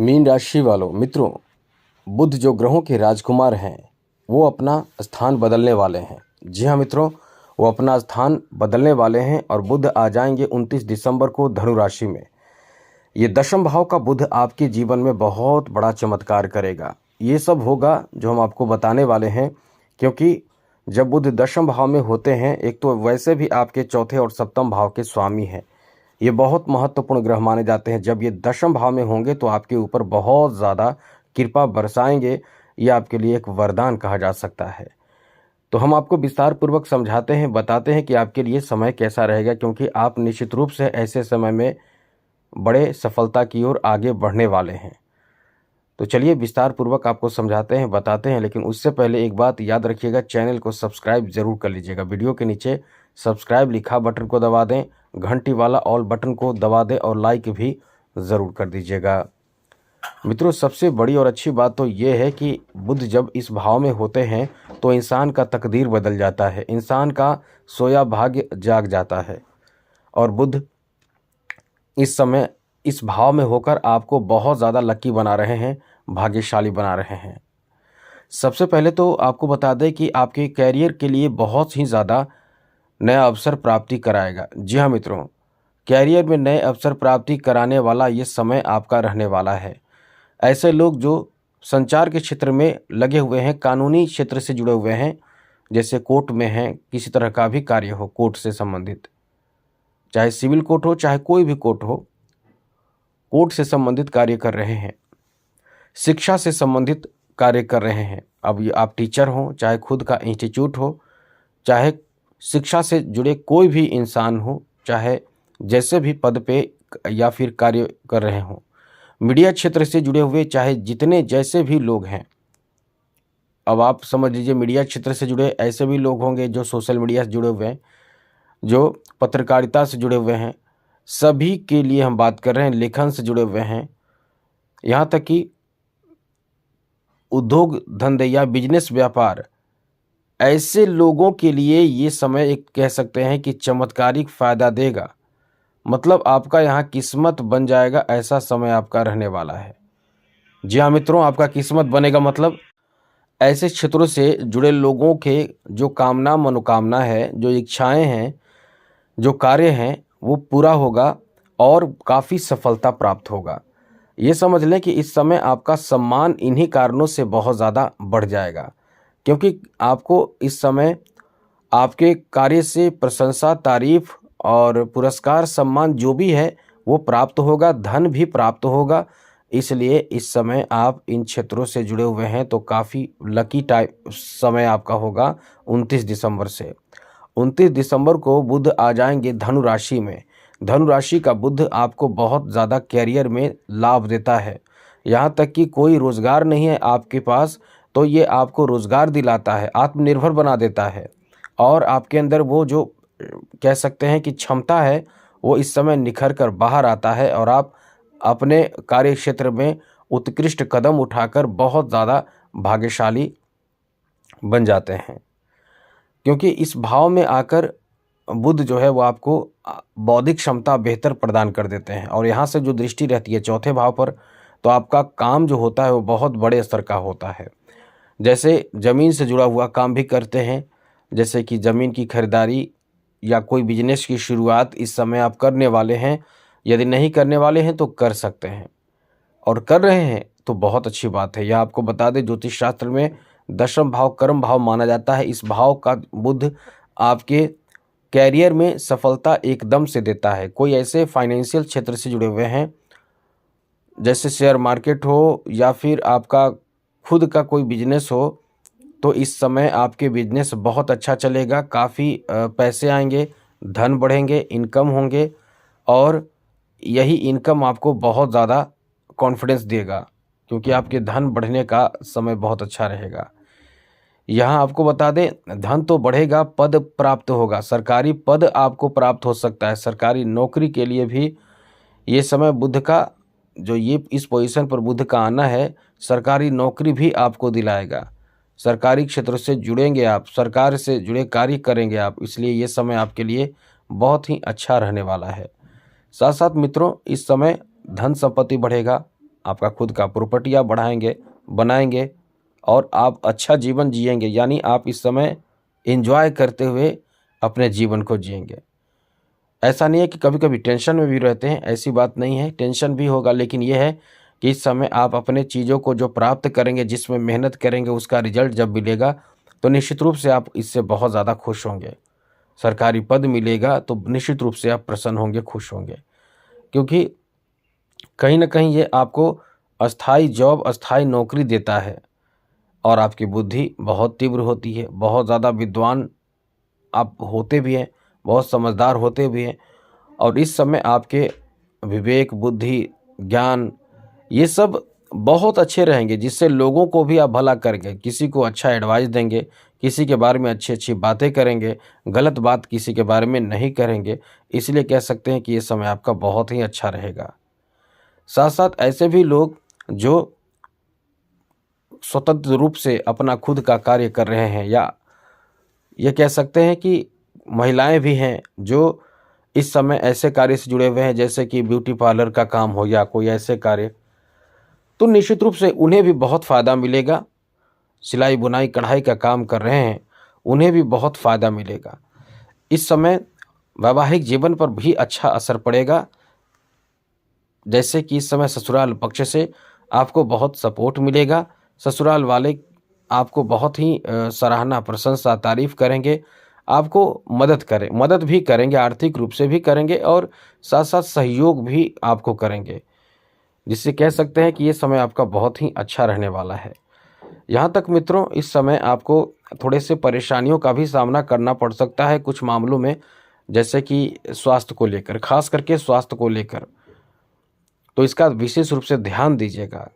Mean राशि वालों मित्रों, बुध जो ग्रहों के राजकुमार हैं वो अपना स्थान बदलने वाले हैं। जी हाँ मित्रों, वो अपना स्थान बदलने वाले हैं और बुध आ जाएंगे 29 दिसंबर को धनु राशि में। ये दशम भाव का बुध आपके जीवन में बहुत बड़ा चमत्कार करेगा। ये सब होगा जो हम आपको बताने वाले हैं, क्योंकि जब बुध दशम भाव में होते हैं, एक तो वैसे भी आपके चौथे और सप्तम भाव के स्वामी हैं। ये बहुत महत्वपूर्ण ग्रह माने जाते हैं। जब ये दशम भाव में होंगे तो आपके ऊपर बहुत ज़्यादा कृपा बरसाएंगे। ये आपके लिए एक वरदान कहा जा सकता है। तो हम आपको विस्तार पूर्वक समझाते हैं, बताते हैं कि आपके लिए समय कैसा रहेगा, क्योंकि आप निश्चित रूप से ऐसे समय में बड़े सफलता की ओर आगे बढ़ने वाले हैं। तो चलिए विस्तार पूर्वक आपको समझाते हैं, बताते हैं। लेकिन उससे पहले एक बात याद रखिएगा, चैनल को सब्सक्राइब जरूर कर लीजिएगा। वीडियो के नीचे सब्सक्राइब लिखा बटन को दबा दें, घंटी वाला ऑल बटन को दबा दें और लाइक भी ज़रूर कर दीजिएगा। मित्रों, सबसे बड़ी और अच्छी बात तो ये है कि बुध जब इस भाव में होते हैं तो इंसान का तकदीर बदल जाता है, इंसान का सोया भाग्य जाग जाता है। और बुध इस समय इस भाव में होकर आपको बहुत ज़्यादा लकी बना रहे हैं, भाग्यशाली बना रहे हैं। सबसे पहले तो आपको बता दें कि आपके कैरियर के लिए बहुत ही ज़्यादा नया अवसर प्राप्ति कराएगा। जी हाँ मित्रों, कैरियर में नए अवसर प्राप्ति कराने वाला ये समय आपका रहने वाला है। ऐसे लोग जो संचार के क्षेत्र में लगे हुए हैं, कानूनी क्षेत्र से जुड़े हुए हैं, जैसे कोर्ट में हैं, किसी तरह का भी कार्य हो कोर्ट से संबंधित, चाहे सिविल कोर्ट हो चाहे कोई भी कोर्ट हो, कोर्ट से संबंधित कार्य कर रहे हैं, शिक्षा से संबंधित कार्य कर रहे हैं। अब ये आप टीचर हो, चाहे खुद का इंस्टीट्यूट हो, चाहे शिक्षा से जुड़े कोई भी इंसान हो, चाहे जैसे भी पद पे या फिर कार्य कर रहे हों, मीडिया क्षेत्र से जुड़े हुए चाहे जितने जैसे भी लोग हैं। अब आप समझ लीजिए, मीडिया क्षेत्र से जुड़े ऐसे भी लोग होंगे जो सोशल मीडिया से जुड़े हुए हैं, जो पत्रकारिता से जुड़े हुए हैं, सभी के लिए हम बात कर रहे हैं। लेखन से जुड़े हुए हैं, यहाँ तक कि उद्योग धंधे या बिजनेस व्यापार, ऐसे लोगों के लिए ये समय एक कह सकते हैं कि चमत्कारिक फ़ायदा देगा। मतलब आपका यहाँ किस्मत बन जाएगा, ऐसा समय आपका रहने वाला है। जी हाँ मित्रों, आपका किस्मत बनेगा मतलब ऐसे क्षेत्रों से जुड़े लोगों के जो कामना मनोकामना है, जो इच्छाएं हैं, जो कार्य हैं, वो पूरा होगा और काफ़ी सफलता प्राप्त होगा। ये समझ लें कि इस समय आपका सम्मान इन्हीं कारणों से बहुत ज़्यादा बढ़ जाएगा, क्योंकि आपको इस समय आपके कार्य से प्रशंसा, तारीफ और पुरस्कार, सम्मान जो भी है वो प्राप्त होगा, धन भी प्राप्त होगा। इसलिए इस समय आप इन क्षेत्रों से जुड़े हुए हैं तो काफ़ी लकी टाइम समय आपका होगा 29 दिसंबर से। 29 दिसंबर को बुध आ जाएंगे धनु राशि में। धनु राशि का बुध आपको बहुत ज़्यादा कैरियर में लाभ देता है। यहाँ तक कि कोई रोज़गार नहीं है आपके पास तो ये आपको रोज़गार दिलाता है, आत्मनिर्भर बना देता है। और आपके अंदर वो जो कह सकते हैं कि क्षमता है, वो इस समय निखर कर बाहर आता है और आप अपने कार्य क्षेत्र में उत्कृष्ट कदम उठाकर बहुत ज़्यादा भाग्यशाली बन जाते हैं। क्योंकि इस भाव में आकर बुध जो है वो आपको बौद्धिक क्षमता बेहतर प्रदान कर देते हैं। और यहाँ से जो दृष्टि रहती है चौथे भाव पर, तो आपका काम जो होता है वो बहुत बड़े स्तर का होता है। जैसे ज़मीन से जुड़ा हुआ काम भी करते हैं, जैसे कि ज़मीन की खरीदारी या कोई बिजनेस की शुरुआत इस समय आप करने वाले हैं। यदि नहीं करने वाले हैं तो कर सकते हैं, और कर रहे हैं तो बहुत अच्छी बात है। यह आपको बता दें, ज्योतिष शास्त्र में दशम भाव कर्म भाव माना जाता है। इस भाव का बुध आपके कैरियर में सफलता एकदम से देता है। कोई ऐसे फाइनेंशियल क्षेत्र से जुड़े हुए हैं, जैसे शेयर मार्केट हो या फिर आपका खुद का कोई बिजनेस हो, तो इस समय आपके बिजनेस बहुत अच्छा चलेगा, काफ़ी पैसे आएंगे, धन बढ़ेंगे, इनकम होंगे, और यही इनकम आपको बहुत ज़्यादा कॉन्फिडेंस देगा, क्योंकि आपके धन बढ़ने का समय बहुत अच्छा रहेगा। यहाँ आपको बता दें, धन तो बढ़ेगा, पद प्राप्त होगा, सरकारी पद आपको प्राप्त हो सकता है। सरकारी नौकरी के लिए भी ये समय बुध का जो ये इस पोजीशन पर बुध का आना है, सरकारी नौकरी भी आपको दिलाएगा। सरकारी क्षेत्र से जुड़ेंगे आप, सरकार से जुड़े कार्य करेंगे आप, इसलिए ये समय आपके लिए बहुत ही अच्छा रहने वाला है। साथ साथ मित्रों, इस समय धन संपत्ति बढ़ेगा, आपका खुद का प्रॉपर्टी आप बनाएंगे और आप अच्छा जीवन जिएंगे, यानी आप इस समय एंजॉय करते हुए अपने जीवन को जिएंगे। ऐसा नहीं है कि कभी कभी टेंशन में भी रहते हैं, ऐसी बात नहीं है, टेंशन भी होगा, लेकिन यह है कि इस समय आप अपने चीज़ों को जो प्राप्त करेंगे, जिसमें मेहनत करेंगे, उसका रिजल्ट जब मिलेगा तो निश्चित रूप से आप इससे बहुत ज़्यादा खुश होंगे। सरकारी पद मिलेगा तो निश्चित रूप से आप प्रसन्न होंगे, खुश होंगे, क्योंकि कहीं ना कहीं ये आपको अस्थाई जॉब, अस्थाई नौकरी देता है। और आपकी बुद्धि बहुत तीव्र होती है, बहुत ज़्यादा विद्वान आप होते भी हैं, बहुत समझदार होते भी हैं, और इस समय आपके विवेक, बुद्धि, ज्ञान ये सब बहुत अच्छे रहेंगे, जिससे लोगों को भी आप भला करेंगे, किसी को अच्छा एडवाइस देंगे, किसी के बारे में अच्छी अच्छी बातें करेंगे, गलत बात किसी के बारे में नहीं करेंगे। इसलिए कह सकते हैं कि ये समय आपका बहुत ही अच्छा रहेगा। साथ साथ ऐसे भी लोग जो स्वतंत्र रूप से अपना खुद का कार्य कर रहे हैं, या ये कह सकते हैं कि महिलाएं भी हैं जो इस समय ऐसे कार्य से जुड़े हुए हैं, जैसे कि ब्यूटी पार्लर का काम हो या कोई ऐसे कार्य, तो निश्चित रूप से उन्हें भी बहुत फ़ायदा मिलेगा। सिलाई बुनाई कढ़ाई का काम कर रहे हैं, उन्हें भी बहुत फ़ायदा मिलेगा। इस समय वैवाहिक जीवन पर भी अच्छा असर पड़ेगा, जैसे कि इस समय ससुराल पक्ष से आपको बहुत सपोर्ट मिलेगा। ससुराल वाले आपको बहुत ही सराहना, प्रशंसा, तारीफ करेंगे, आपको मदद भी करेंगे, आर्थिक रूप से भी करेंगे और साथ साथ सहयोग भी आपको करेंगे, जिससे कह सकते हैं कि ये समय आपका बहुत ही अच्छा रहने वाला है। यहाँ तक मित्रों, इस समय आपको थोड़े से परेशानियों का भी सामना करना पड़ सकता है कुछ मामलों में, जैसे कि स्वास्थ्य को लेकर, खास करके स्वास्थ्य को लेकर, तो इसका विशेष रूप से ध्यान दीजिएगा।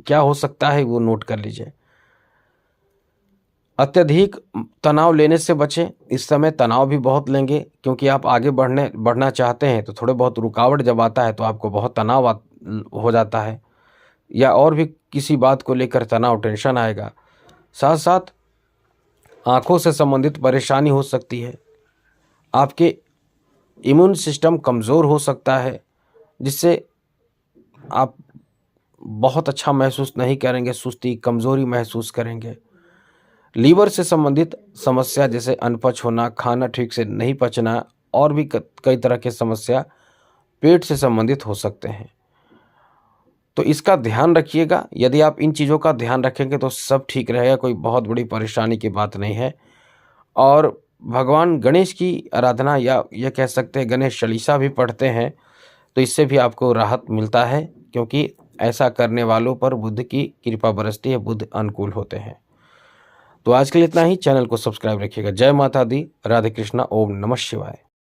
क्या हो सकता है वो नोट कर लीजिए। अत्यधिक तनाव लेने से बचें। इस समय तनाव भी बहुत लेंगे, क्योंकि आप आगे बढ़ना चाहते हैं, तो थोड़े बहुत रुकावट जब आता है तो आपको बहुत तनाव हो जाता है, या और भी किसी बात को लेकर तनाव, टेंशन आएगा। साथ साथ आँखों से संबंधित परेशानी हो सकती है। आपके इम्यून सिस्टम कमज़ोर हो सकता है, जिससे आप बहुत अच्छा महसूस नहीं करेंगे, सुस्ती, कमज़ोरी महसूस करेंगे। लीवर से संबंधित समस्या, जैसे अनपच होना, खाना ठीक से नहीं पचना, और भी कई तरह के समस्या पेट से संबंधित हो सकते हैं, तो इसका ध्यान रखिएगा। यदि आप इन चीज़ों का ध्यान रखेंगे तो सब ठीक रहेगा, कोई बहुत बड़ी परेशानी की बात नहीं है। और भगवान गणेश की आराधना, या ये कह सकते हैं गणेश चालीसा भी पढ़ते हैं, तो इससे भी आपको राहत मिलता है, क्योंकि ऐसा करने वालों पर बुद्ध की कृपा बरसती है, बुद्ध अनुकूल होते हैं। तो आज के लिए इतना ही। चैनल को सब्सक्राइब रखिएगा। जय माता दी, राधे कृष्णा, ओम नमः शिवाय।